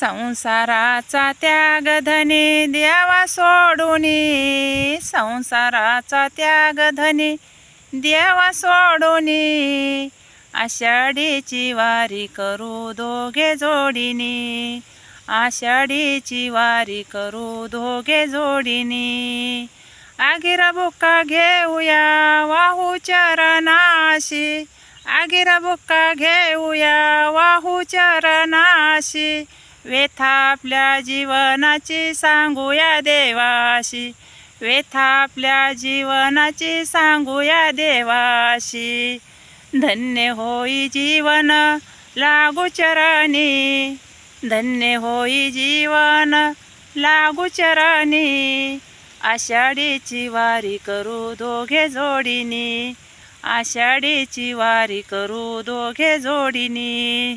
संसाराचा त्याग धनी द्यावा सोडूनी, संसाराचा त्याग धनी द्यावा सोडूनी, आषाढीची वारी करू दोघे जोडीनी, आषाढीची वारी करू दोघे जोडीनी. आगीरा बुक्का घेऊया वाहू चरणाशी, आगीरा बुक्का घेऊया वाहू चरणाशी, व्यथा आपल्या जीवनाची सांगूया देवाशी, व्यथा आपल्या जीवनाची सांगूया देवाशी. धन्य होई जीवन लागू चरणी, धन्य होई जीवन लागू चरणी, आषाढीची वारी करू दोघे जोडीनी, आषाढीची वारी करू दोघे जोडीनी.